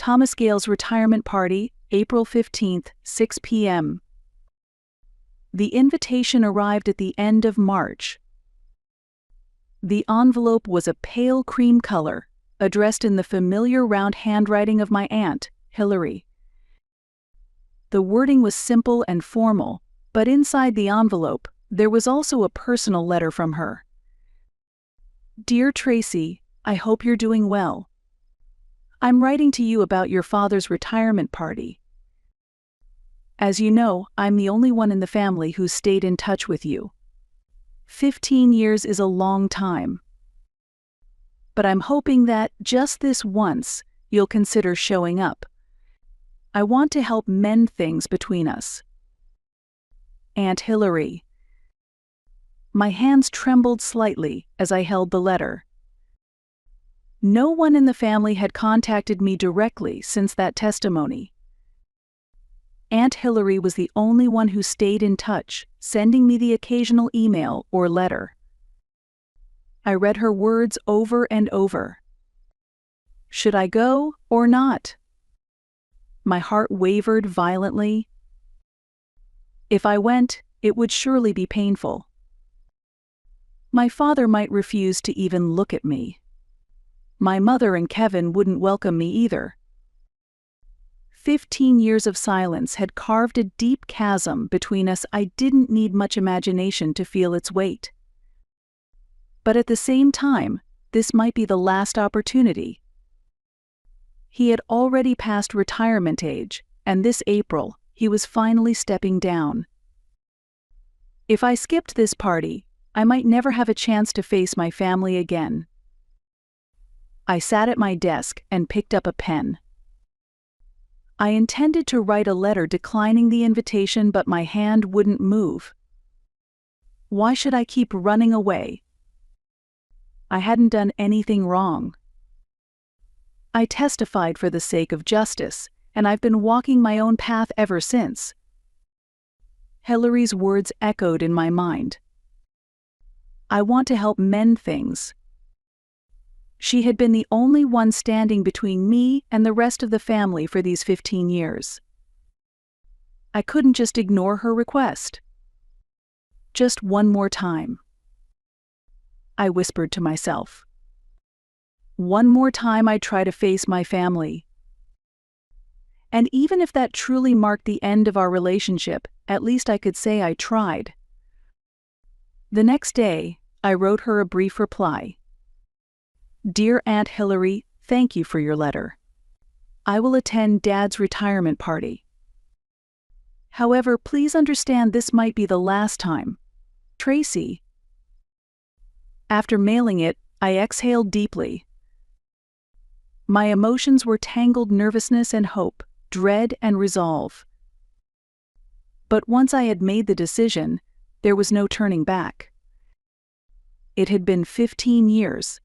Thomas Gale's retirement party, April 15th, 6 p.m. The invitation arrived at the end of March. The envelope was a pale cream color, addressed in the familiar round handwriting of my aunt, Hilary. The wording was simple and formal, but inside the envelope, there was also a personal letter from her. Dear Tracy, I hope you're doing well. I'm writing to you about your father's retirement party. As you know, I'm the only one in the family who stayed in touch with you. 15 years is a long time. But I'm hoping that, just this once, you'll consider showing up. I want to help mend things between us. Aunt Hilary. My hands trembled slightly as I held the letter. No one in the family had contacted me directly since that testimony. Aunt Hilary was the only one who stayed in touch, sending me the occasional email or letter. I read her words over and over. Should I go or not? My heart wavered violently. If I went, it would surely be painful. My father might refuse to even look at me. My mother and Kevin wouldn't welcome me either. 15 years of silence had carved a deep chasm between us. I didn't need much imagination to feel its weight. But at the same time, this might be the last opportunity. He had already passed retirement age, and this April, he was finally stepping down. If I skipped this party, I might never have a chance to face my family again. I sat at my desk and picked up a pen. I intended to write a letter declining the invitation, but my hand wouldn't move. Why should I keep running away? I hadn't done anything wrong. I testified for the sake of justice, and I've been walking my own path ever since. Hilary's words echoed in my mind. I want to help mend things. She had been the only one standing between me and the rest of the family for these 15 years. I couldn't just ignore her request. Just one more time. I whispered to myself. One more time I'd try to face my family. And even if that truly marked the end of our relationship, at least I could say I tried. The next day, I wrote her a brief reply. Dear Aunt Hilary, thank you for your letter. I will attend Dad's retirement party. However, please understand this might be the last time. Tracy. After mailing it, I exhaled deeply. My emotions were tangled nervousness and hope, dread and resolve. But once I had made the decision, there was no turning back. It had been 15 years.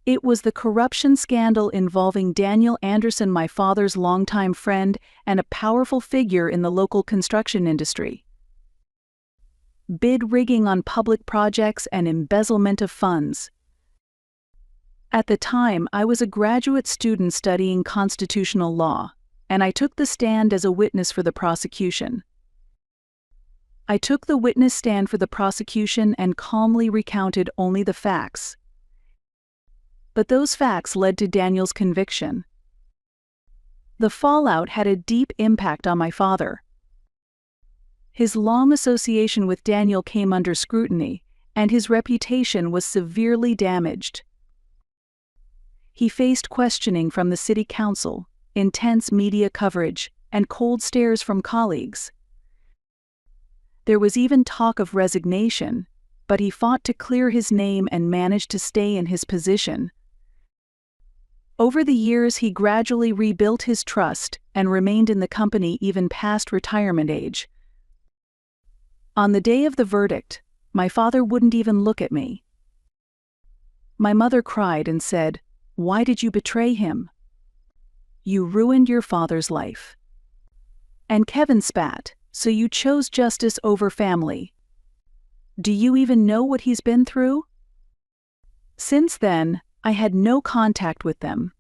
It was the corruption scandal involving Daniel Anderson, my father's longtime friend and a powerful figure in the local construction industry. Bid rigging on public projects and embezzlement of funds. At the time, I was a graduate student studying constitutional law, and I took the stand as a witness for the prosecution. I took the witness stand for the prosecution and calmly recounted only the facts. But those facts led to Daniel's conviction. The fallout had a deep impact on my father. His long association with Daniel came under scrutiny, and his reputation was severely damaged. He faced questioning from the city council, intense media coverage, and cold stares from colleagues. There was even talk of resignation, but he fought to clear his name and managed to stay in his position. Over the years, he gradually rebuilt his trust and remained in the company even past retirement age. On the day of the verdict, my father wouldn't even look at me. My mother cried and said, "Why did you betray him? You ruined your father's life." And Kevin spat, "So you chose justice over family. Do you even know what he's been through?" Since then, I had no contact with them.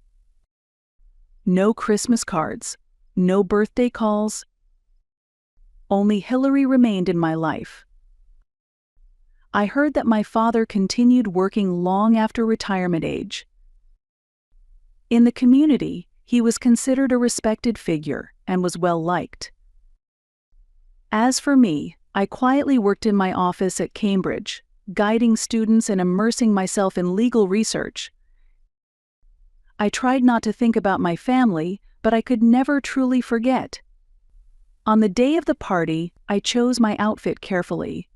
No Christmas cards, no birthday calls. Only Hillary remained in my life. I heard that my father continued working long after retirement age. In the community, he was considered a respected figure and was well liked. As for me, I quietly worked in my office at Cambridge, guiding students and immersing myself in legal research. I tried not to think about my family, but I could never truly forget. On the day of the party, I chose my outfit carefully.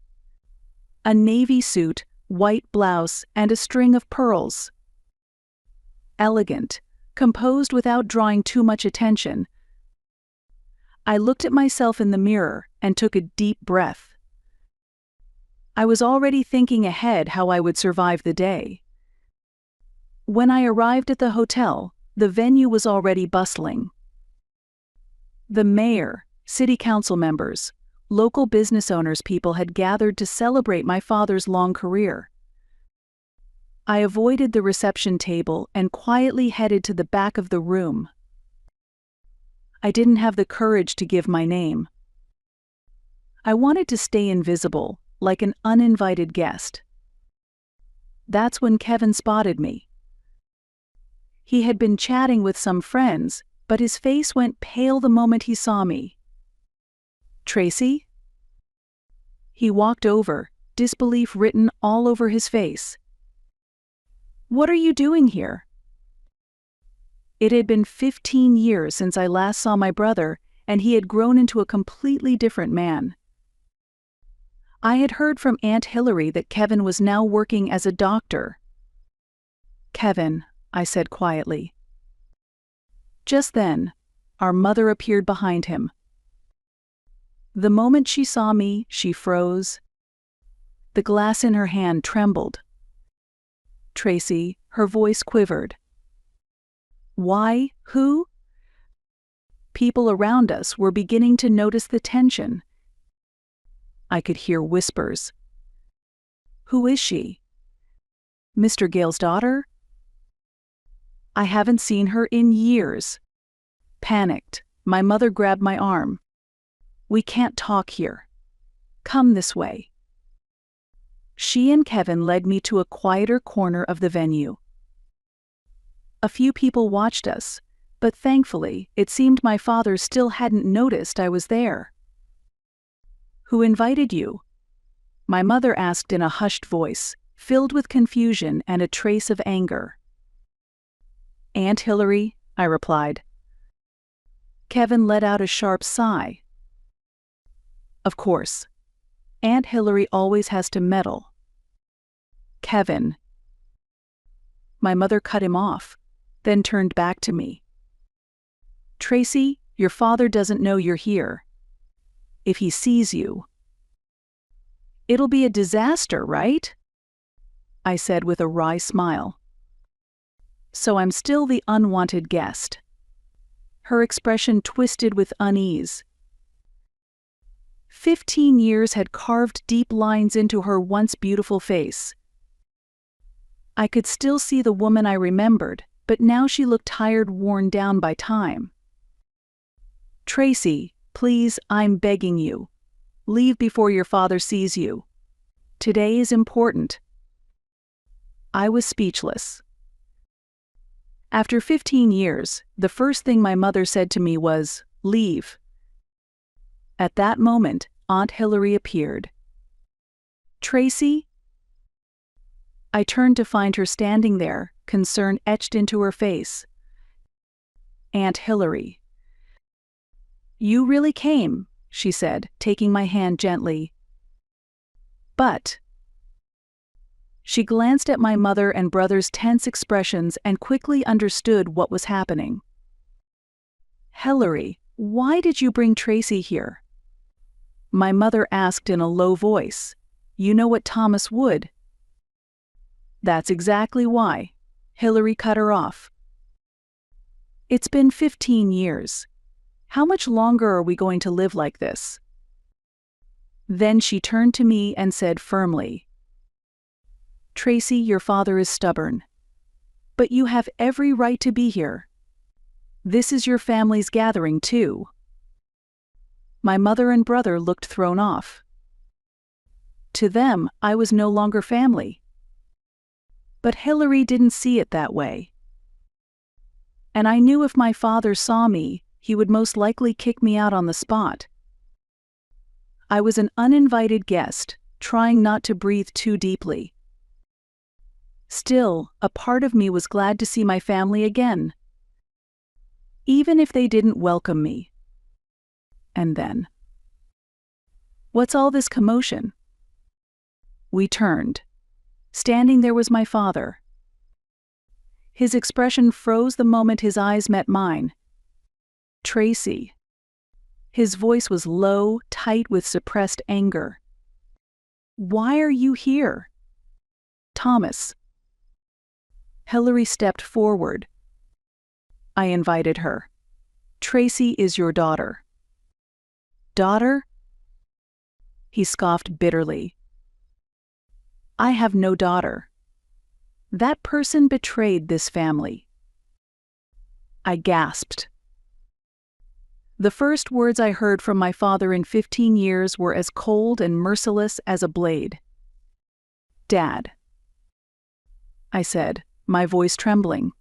A navy suit, white blouse, and a string of pearls. Elegant, composed without drawing too much attention. I looked at myself in the mirror and took a deep breath. I was already thinking ahead how I would survive the day. When I arrived at the hotel, the venue was already bustling. The mayor, city council members, local business owners, people had gathered to celebrate my father's long career. I avoided the reception table and quietly headed to the back of the room. I didn't have the courage to give my name. I wanted to stay invisible, like an uninvited guest. That's when Kevin spotted me. He had been chatting with some friends, but his face went pale the moment he saw me. "Tracy?" He walked over, disbelief written all over his face. "What are you doing here?" It had been 15 years since I last saw my brother, and he had grown into a completely different man. I had heard from Aunt Hillary that Kevin was now working as a doctor. "Kevin," I said quietly. Just then, our mother appeared behind him. The moment she saw me, she froze. The glass in her hand trembled. "Tracy," her voice quivered. "Why? Who?" People around us were beginning to notice the tension. I could hear whispers. "Who is she? Mr. Gale's daughter? I haven't seen her in years." Panicked, my mother grabbed my arm. "We can't talk here. Come this way." She and Kevin led me to a quieter corner of the venue. A few people watched us, but thankfully, it seemed my father still hadn't noticed I was there. "Who invited you?" My mother asked in a hushed voice, filled with confusion and a trace of anger. "Aunt Hillary," I replied. Kevin let out a sharp sigh. "Of course. Aunt Hillary always has to meddle." "Kevin." My mother cut him off, then turned back to me. "Tracy, your father doesn't know you're here. If he sees you..." "It'll be a disaster, right?" I said with a wry smile. "So I'm still the unwanted guest." Her expression twisted with unease. 15 years had carved deep lines into her once beautiful face. I could still see the woman I remembered, but now she looked tired, worn down by time. "Tracy, please, I'm begging you. Leave before your father sees you. Today is important." I was speechless. After 15 years, the first thing my mother said to me was, "Leave." At that moment, Aunt Hillary appeared. "Tracy?" I turned to find her standing there, concern etched into her face. "Aunt Hillary." "You really came," she said, taking my hand gently. "But..." She glanced at my mother and brother's tense expressions and quickly understood what was happening. "Hillary, why did you bring Tracy here?" My mother asked in a low voice. "You know what Thomas would." "That's exactly why." Hillary cut her off. "It's been 15 years. How much longer are we going to live like this?" Then she turned to me and said firmly, "Tracy, your father is stubborn. But you have every right to be here. This is your family's gathering, too." My mother and brother looked thrown off. To them, I was no longer family. But Hillary didn't see it that way. And I knew if my father saw me, he would most likely kick me out on the spot. I was an uninvited guest, trying not to breathe too deeply. Still, a part of me was glad to see my family again, even if they didn't welcome me. And then, "What's all this commotion?" We turned. Standing there was my father. His expression froze the moment his eyes met mine. "Tracy." His voice was low, tight with suppressed anger. "Why are you here?" "Thomas." Hillary stepped forward. I invited her. "Tracy is your daughter." "Daughter?" He scoffed bitterly. "I have no daughter. That person betrayed this family." I gasped. The first words I heard from my father in 15 years were as cold and merciless as a blade. "Dad," I said, my voice trembling.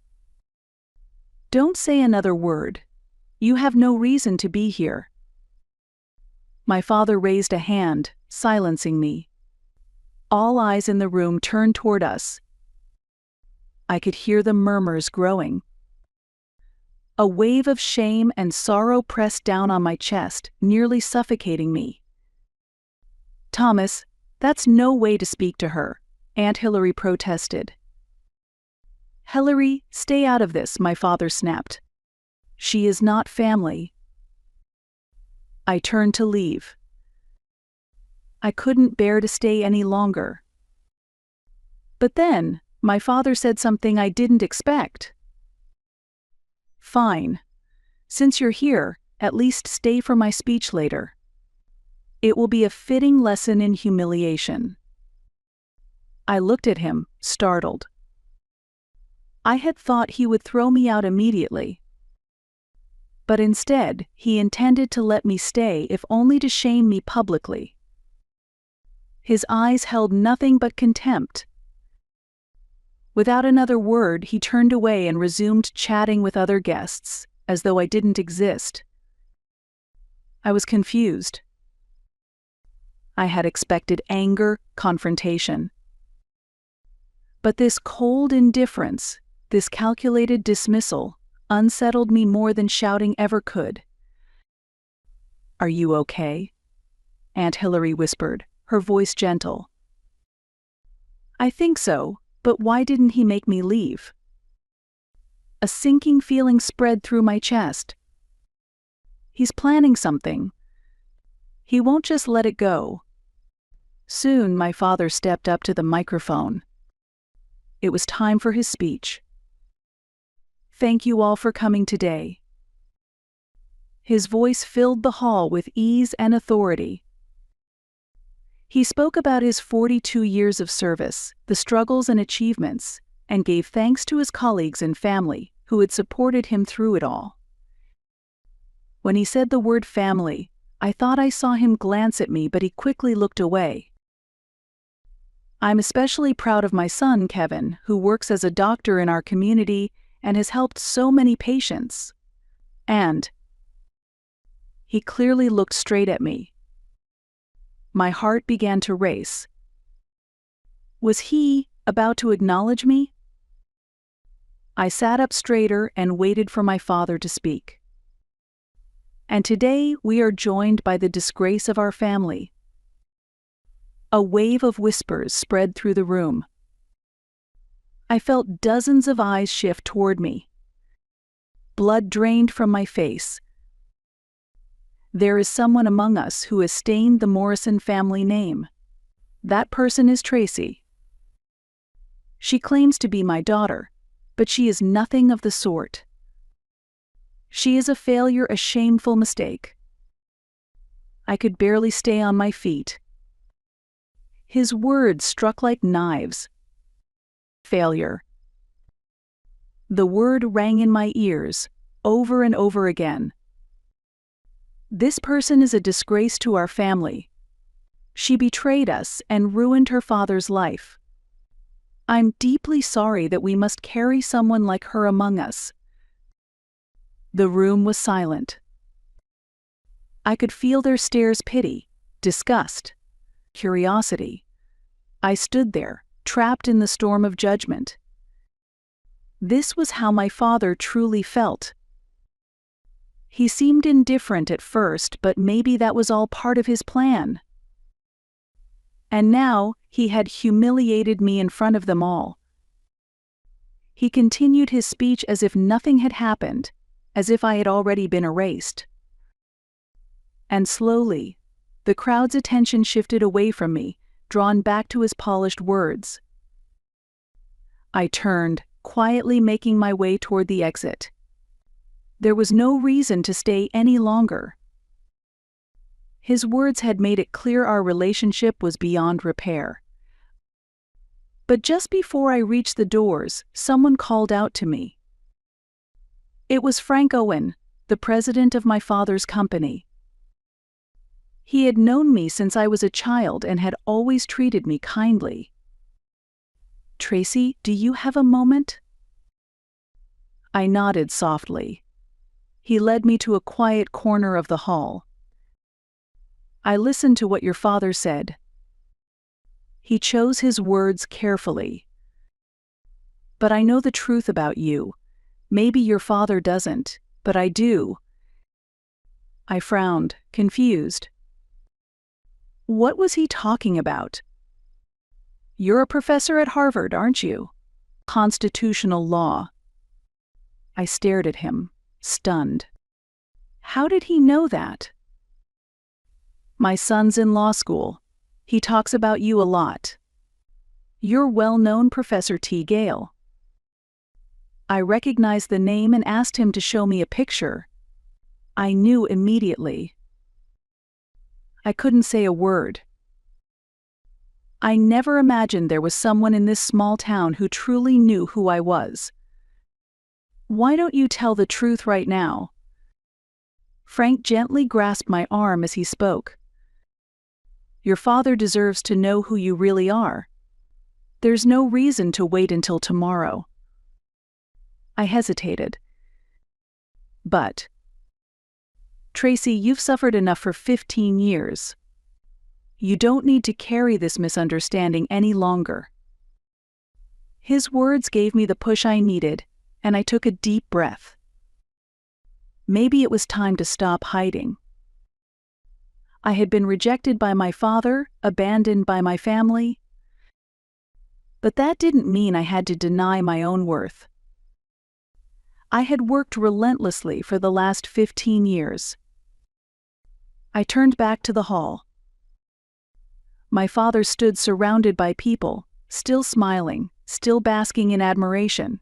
"Don't say another word. You have no reason to be here." My father raised a hand, silencing me. All eyes in the room turned toward us. I could hear the murmurs growing. A wave of shame and sorrow pressed down on my chest, nearly suffocating me. "Thomas, that's no way to speak to her," Aunt Hillary protested. "Hillary, stay out of this," my father snapped. "She is not family." I turned to leave. I couldn't bear to stay any longer. But then, my father said something I didn't expect. "Fine. Since you're here, at least stay for my speech later. It will be a fitting lesson in humiliation." I looked at him, startled. I had thought he would throw me out immediately. But instead, he intended to let me stay if only to shame me publicly. His eyes held nothing but contempt. Without another word, he turned away and resumed chatting with other guests, as though I didn't exist. I was confused. I had expected anger, confrontation. But this cold indifference, this calculated dismissal, unsettled me more than shouting ever could. "Are you okay?" Aunt Hillary whispered, her voice gentle. "I think so, but why didn't he make me leave?" A sinking feeling spread through my chest. He's planning something. He won't just let it go. Soon my father stepped up to the microphone. It was time for his speech. "Thank you all for coming today." His voice filled the hall with ease and authority. He spoke about his 42 years of service, the struggles and achievements, and gave thanks to his colleagues and family who had supported him through it all. When he said the word family, I thought I saw him glance at me, but he quickly looked away. "I'm especially proud of my son, Kevin, who works as a doctor in our community and has helped so many patients. And..." He clearly looked straight at me. My heart began to race. Was he about to acknowledge me? I sat up straighter and waited for my father to speak. "And today we are joined by the disgrace of our family." A wave of whispers spread through the room. I felt dozens of eyes shift toward me. Blood drained from my face. There is someone among us who has stained the Morrison family name. That person is Tracy. She claims to be my daughter, but she is nothing of the sort. She is a failure, a shameful mistake. I could barely stay on my feet. His words struck like knives. Failure. The word rang in my ears, over and over again. This person is a disgrace to our family. She betrayed us and ruined her father's life. I'm deeply sorry that we must carry someone like her among us. The room was silent. I could feel their stares: pity, disgust, curiosity. I stood there, trapped in the storm of judgment. This was how my father truly felt. He seemed indifferent at first, but maybe that was all part of his plan. And now, he had humiliated me in front of them all. He continued his speech as if nothing had happened, as if I had already been erased. And slowly, the crowd's attention shifted away from me, drawn back to his polished words. I turned, quietly making my way toward the exit. There was no reason to stay any longer. His words had made it clear our relationship was beyond repair. But just before I reached the doors, someone called out to me. It was Frank Owen, the president of my father's company. He had known me since I was a child and had always treated me kindly. "Tracy, do you have a moment?" I nodded softly. He led me to a quiet corner of the hall. "I listened to what your father said." He chose his words carefully. "But I know the truth about you. Maybe your father doesn't, but I do." I frowned, confused. What was he talking about? "You're a professor at Harvard, aren't you? Constitutional law." I stared at him, stunned. How did he know that? "My son's in law school. He talks about you a lot. You're well-known, Professor T. Gale." I recognized the name and asked him to show me a picture. I knew immediately. I couldn't say a word. I never imagined there was someone in this small town who truly knew who I was. "Why don't you tell the truth right now?" Frank gently grasped my arm as he spoke. "Your father deserves to know who you really are. There's no reason to wait until tomorrow." I hesitated. "But, Tracy, you've suffered enough for 15 years. You don't need to carry this misunderstanding any longer." His words gave me the push I needed, and I took a deep breath. Maybe it was time to stop hiding. I had been rejected by my father, abandoned by my family. But that didn't mean I had to deny my own worth. I had worked relentlessly for the last 15 years. I turned back to the hall. My father stood surrounded by people, still smiling, still basking in admiration.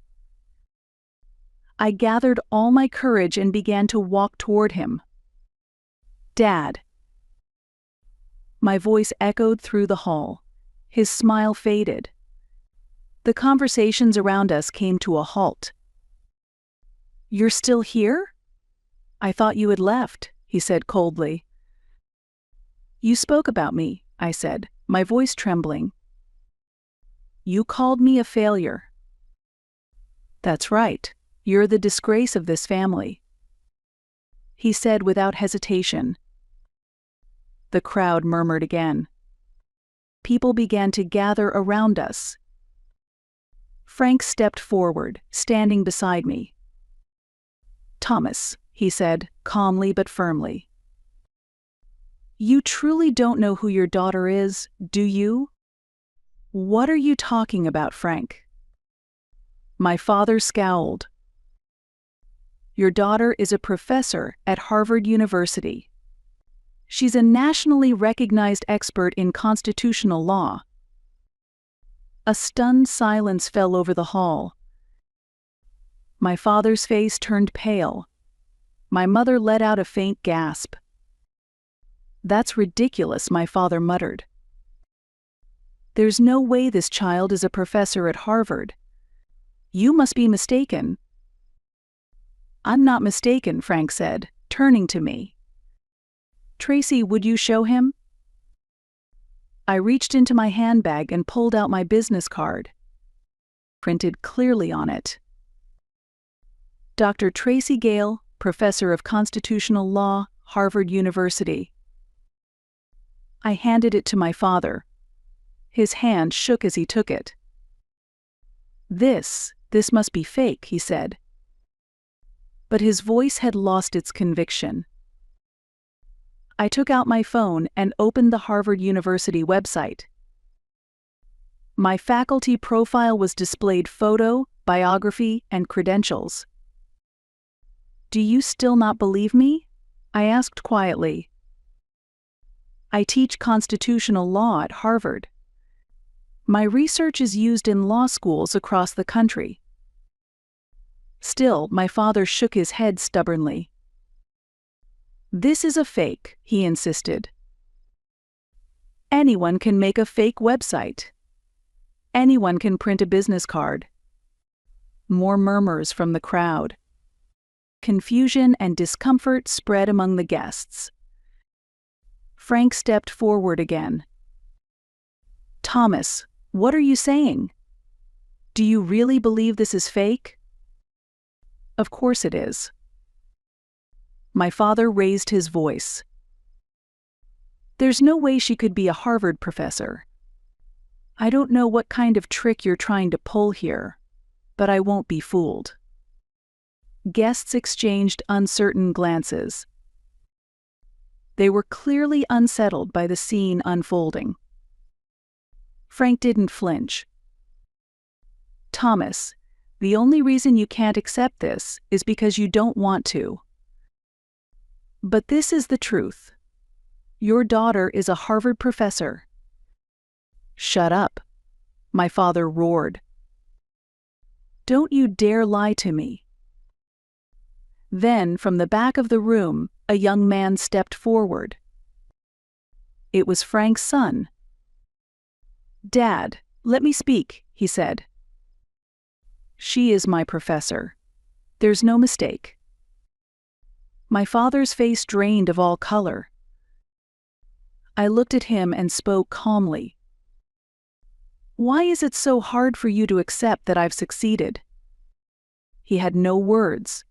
I gathered all my courage and began to walk toward him. "Dad." My voice echoed through the hall. His smile faded. The conversations around us came to a halt. "You're still here? I thought you had left," he said coldly. "You spoke about me," I said, my voice trembling. "You called me a failure." "That's right. You're the disgrace of this family," he said without hesitation. The crowd murmured again. People began to gather around us. Frank stepped forward, standing beside me. "Thomas," he said, calmly but firmly. "You truly don't know who your daughter is, do you?" "What are you talking about, Frank?" My father scowled. "Your daughter is a professor at Harvard University. She's a nationally recognized expert in constitutional law." A stunned silence fell over the hall. My father's face turned pale. My mother let out a faint gasp. "That's ridiculous," my father muttered. "There's no way this child is a professor at Harvard. You must be mistaken." I'm not mistaken, Frank said, turning to me. Tracy, would you show him? I reached into my handbag and pulled out my business card. Printed clearly on it. Dr. Tracy Gale, Professor of Constitutional Law, Harvard University. I handed it to my father. His hand shook as he took it. This must be fake, he said. But his voice had lost its conviction. I took out my phone and opened the Harvard University website. My faculty profile was displayed: photo, biography, and credentials. Do you still not believe me? I asked quietly. I teach constitutional law at Harvard. My research is used in law schools across the country. Still, my father shook his head stubbornly. This is a fake, he insisted. Anyone can make a fake website. Anyone can print a business card. More murmurs from the crowd. Confusion and discomfort spread among the guests. Frank stepped forward again. Thomas, what are you saying? Do you really believe this is fake? Of course it is. My father raised his voice. There's no way she could be a Harvard professor. I don't know what kind of trick you're trying to pull here, but I won't be fooled. Guests exchanged uncertain glances. They were clearly unsettled by the scene unfolding. Frank didn't flinch. Thomas, the only reason you can't accept this is because you don't want to. But this is the truth. Your daughter is a Harvard professor. Shut up, my father roared. Don't you dare lie to me. Then, from the back of the room, a young man stepped forward. It was Frank's son. Dad, let me speak, he said. She is my professor. There's no mistake. My father's face drained of all color. I looked at him and spoke calmly. Why is it so hard for you to accept that I've succeeded? He had no words.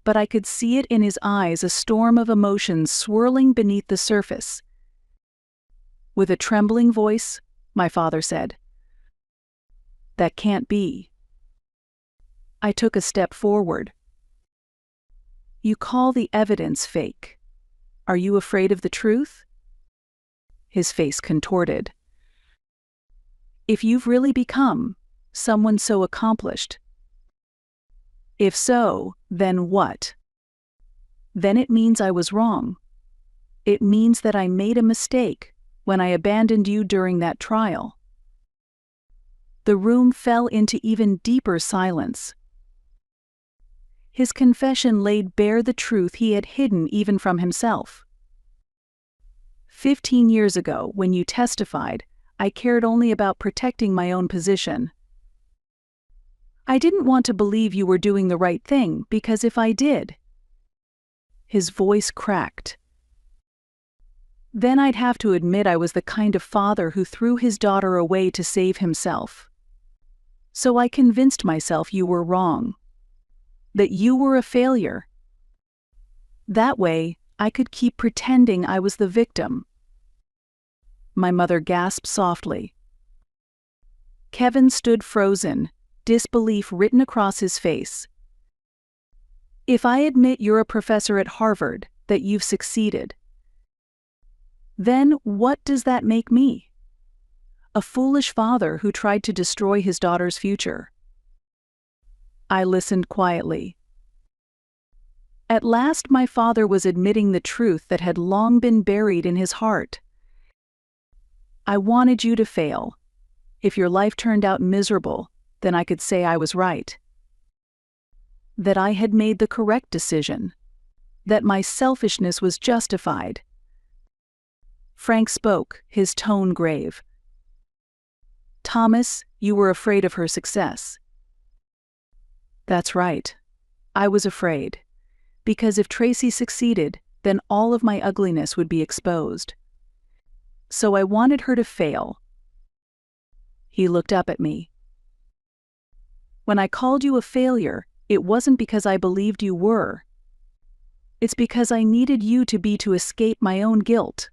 But I could see it in his eyes, a storm of emotions swirling beneath the surface. With a trembling voice, my father said, "That can't be." I took a step forward. You call the evidence fake. Are you afraid of the truth? His face contorted. If you've really become someone so accomplished. If so, then what? Then it means I was wrong. It means that I made a mistake when I abandoned you during that trial. The room fell into even deeper silence. His confession laid bare the truth he had hidden even from himself. 15 years ago, when you testified, I cared only about protecting my own position. I didn't want to believe you were doing the right thing, because if I did... His voice cracked. Then I'd have to admit I was the kind of father who threw his daughter away to save himself. So I convinced myself you were wrong. That you were a failure. That way, I could keep pretending I was the victim. My mother gasped softly. Kevin stood frozen, disbelief written across his face. If I admit you're a professor at Harvard, that you've succeeded, then what does that make me? A foolish father who tried to destroy his daughter's future. I listened quietly. At last my father was admitting the truth that had long been buried in his heart. I wanted you to fail. If your life turned out miserable, then I could say I was right. That I had made the correct decision. That my selfishness was justified. Frank spoke, his tone grave. Thomas, you were afraid of her success. That's right. I was afraid. Because if Tracy succeeded, then all of my ugliness would be exposed. So I wanted her to fail. He looked up at me. When I called you a failure, it wasn't because I believed you were. It's because I needed you to escape my own guilt.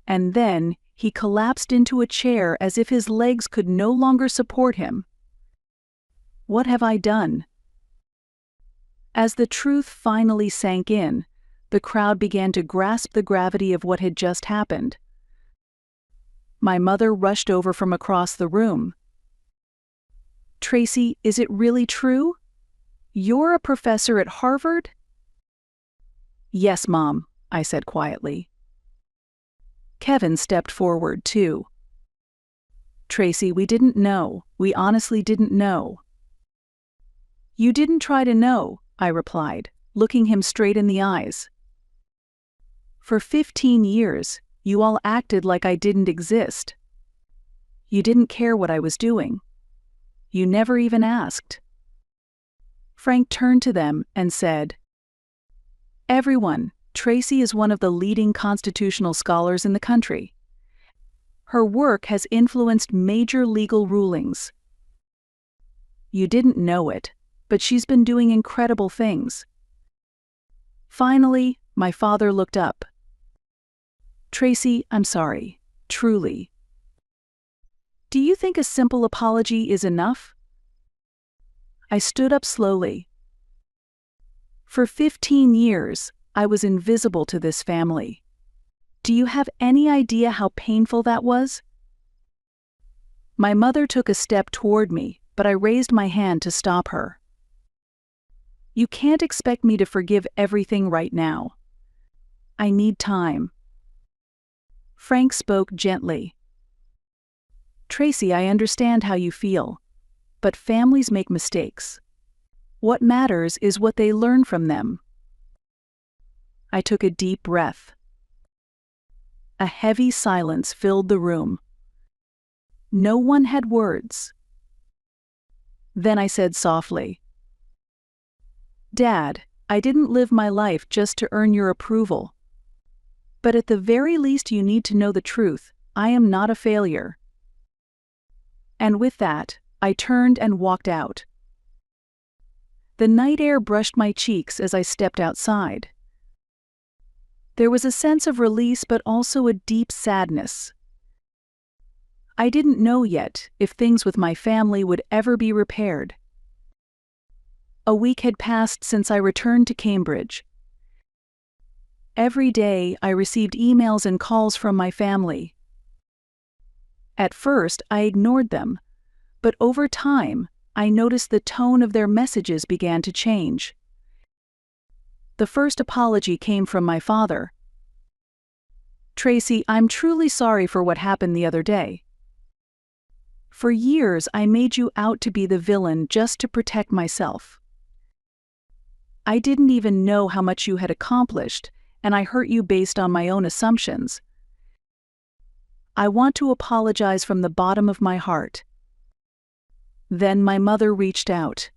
And then he collapsed into a chair as if his legs could no longer support him. What have I done? As the truth finally sank in, the crowd began to grasp the gravity of what had just happened. My mother rushed over from across the room. Tracy, is it really true? You're a professor at Harvard? Yes, Mom, I said quietly. Kevin stepped forward, too. Tracy, we didn't know. We honestly didn't know. You didn't try to know, I replied, looking him straight in the eyes. For 15 years, you all acted like I didn't exist. You didn't care what I was doing. You never even asked. Frank turned to them and said, Everyone, Tracy is one of the leading constitutional scholars in the country. Her work has influenced major legal rulings. You didn't know it, but she's been doing incredible things. Finally, my father looked up. Tracy, I'm sorry, truly. Do you think a simple apology is enough? I stood up slowly. For 15 years, I was invisible to this family. Do you have any idea how painful that was? My mother took a step toward me, but I raised my hand to stop her. You can't expect me to forgive everything right now. I need time. Frank spoke gently. Tracy, I understand how you feel, but families make mistakes. What matters is what they learn from them. I took a deep breath. A heavy silence filled the room. No one had words. Then I said softly, Dad, I didn't live my life just to earn your approval. But at the very least you need to know the truth. I am not a failure. And with that, I turned and walked out. The night air brushed my cheeks as I stepped outside. There was a sense of release but also a deep sadness. I didn't know yet if things with my family would ever be repaired. A week had passed since I returned to Cambridge. Every day I received emails and calls from my family. At first I ignored them, but over time I noticed the tone of their messages began to change. The first apology came from my father. Tracy, I'm truly sorry for what happened the other day. For years I made you out to be the villain just to protect myself. I didn't even know how much you had accomplished, and I hurt you based on my own assumptions. I want to apologize from the bottom of my heart. Then my mother reached out.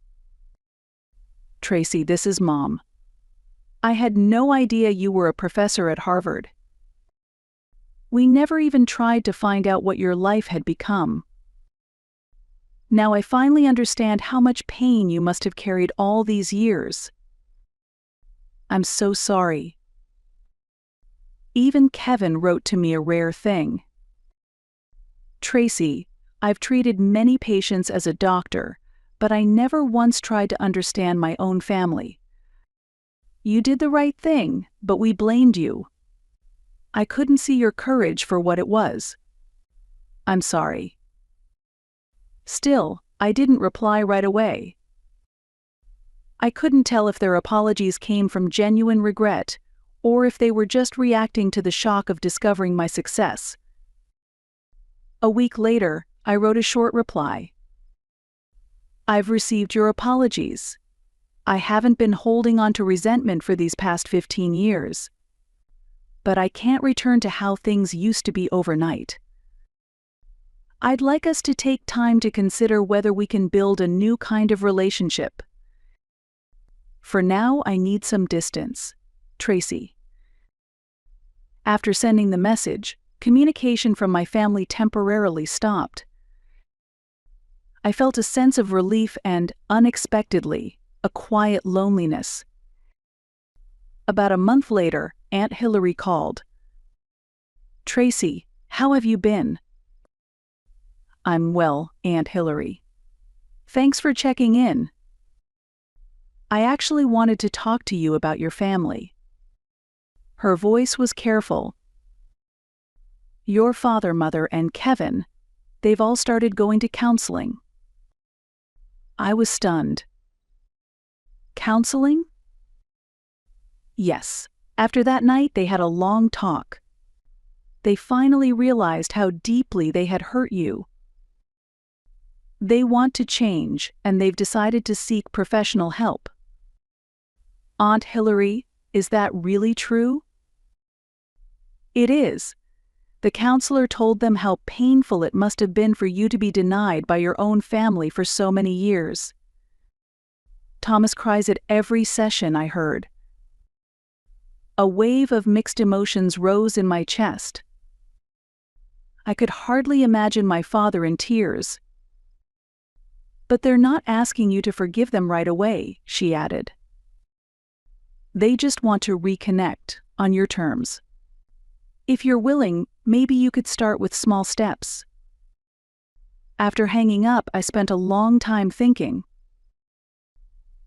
Tracy, this is Mom. I had no idea you were a professor at Harvard. We never even tried to find out what your life had become. Now I finally understand how much pain you must have carried all these years. I'm so sorry. Even Kevin wrote to me a rare thing. Tracy, I've treated many patients as a doctor, but I never once tried to understand my own family. You did the right thing, but we blamed you. I couldn't see your courage for what it was. I'm sorry. Still, I didn't reply right away. I couldn't tell if their apologies came from genuine regret, or if they were just reacting to the shock of discovering my success. A week later, I wrote a short reply. I've received your apologies. I haven't been holding on to resentment for these past 15 years. But I can't return to how things used to be overnight. I'd like us to take time to consider whether we can build a new kind of relationship. for now I need some distance. Tracy. After sending the message, communication from my family temporarily stopped. I felt a sense of relief and, unexpectedly, a quiet loneliness. About a month later, Aunt Hillary called. "Tracy, how have you been?" "I'm well, Aunt Hillary. Thanks for checking in. I actually wanted to talk to you about your family." Her voice was careful. "Your father, mother, and Kevin, they've all started going to counseling." I was stunned. "Counseling?" "Yes. After that night, they had a long talk. They finally realized how deeply they had hurt you. They want to change, and they've decided to seek professional help." "Aunt Hillary, is that really true?" "It is. The counselor told them how painful it must have been for you to be denied by your own family for so many years. Thomas cries at every session, I heard." A wave of mixed emotions rose in my chest. I could hardly imagine my father in tears. "But they're not asking you to forgive them right away," she added. "They just want to reconnect, on your terms. If you're willing, maybe you could start with small steps." After hanging up, I spent a long time thinking.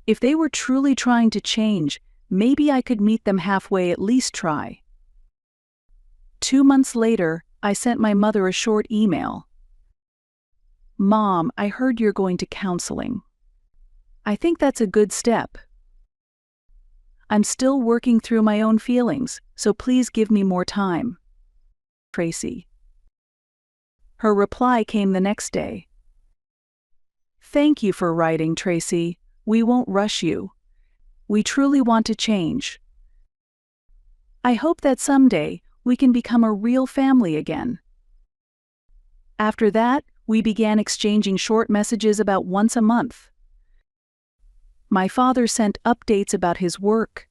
If they were truly trying to change, maybe I could meet them halfway, at least try. 2 months later, I sent my mother a short email. "Mom, I heard you're going to counseling. I think that's a good step. I'm still working through my own feelings, so please give me more time. Tracy." Her reply came the next day. "Thank you for writing, Tracy. We won't rush you. We truly want to change. I hope that someday we can become a real family again." After that, we began exchanging short messages about once a month. My father sent updates about his work.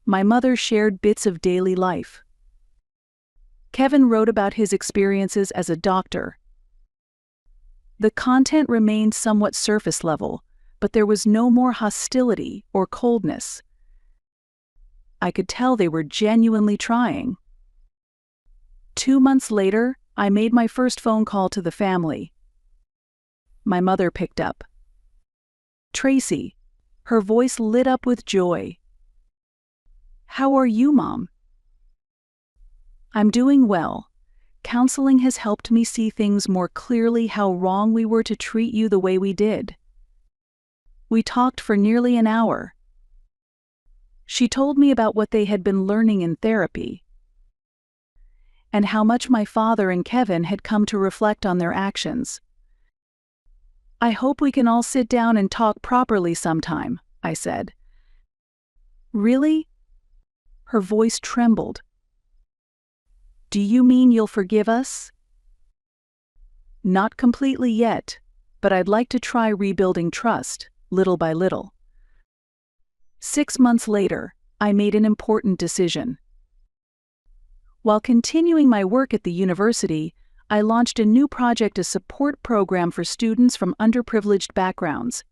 My mother shared bits of daily life. Kevin wrote about his experiences as a doctor. The content remained somewhat surface level, but there was no more hostility or coldness. I could tell they were genuinely trying. 2 months later, I made my first phone call to the family. My mother picked up. "Tracy." Her voice lit up with joy. "How are you, Mom?" "I'm doing well. Counseling has helped me see things more clearly, how wrong we were to treat you the way we did." We talked for nearly an hour. She told me about what they had been learning in therapy, and how much my father and Kevin had come to reflect on their actions. "I hope we can all sit down and talk properly sometime," I said. "Really?" Her voice trembled. "Do you mean you'll forgive us?" "Not completely yet, but I'd like to try rebuilding trust, little by little." 6 months later, I made an important decision. While continuing my work at the university, I launched a new project, a support program for students from underprivileged backgrounds.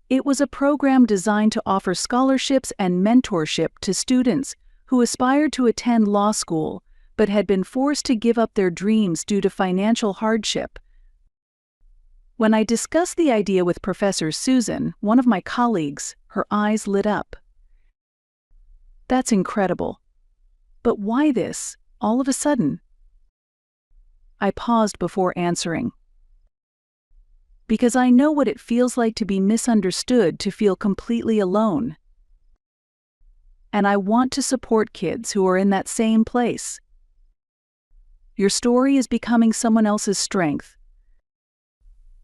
It was a program designed to offer scholarships and mentorship to students who aspired to attend law school but had been forced to give up their dreams due to financial hardship. When I discussed the idea with Professor Susan, one of my colleagues, her eyes lit up. "That's incredible. But why this, all of a sudden?" I paused before answering. "Because I know what it feels like to be misunderstood, to feel completely alone. And I want to support kids who are in that same place. Your story is becoming someone else's strength."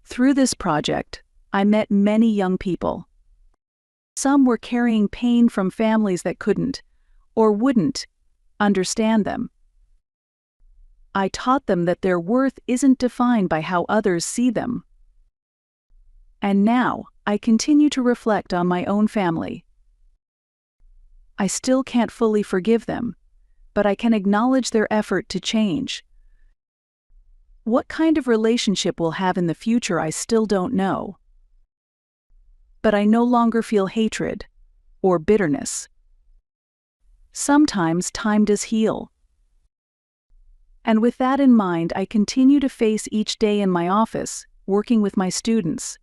Through this project, I met many young people. Some were carrying pain from families that couldn't, or wouldn't, understand them. I taught them that their worth isn't defined by how others see them. And now, I continue to reflect on my own family. I still can't fully forgive them, but I can acknowledge their effort to change. What kind of relationship we'll have in the future, I still don't know. But I no longer feel hatred or bitterness. Sometimes time does heal. And with that in mind, I continue to face each day in my office, working with my students,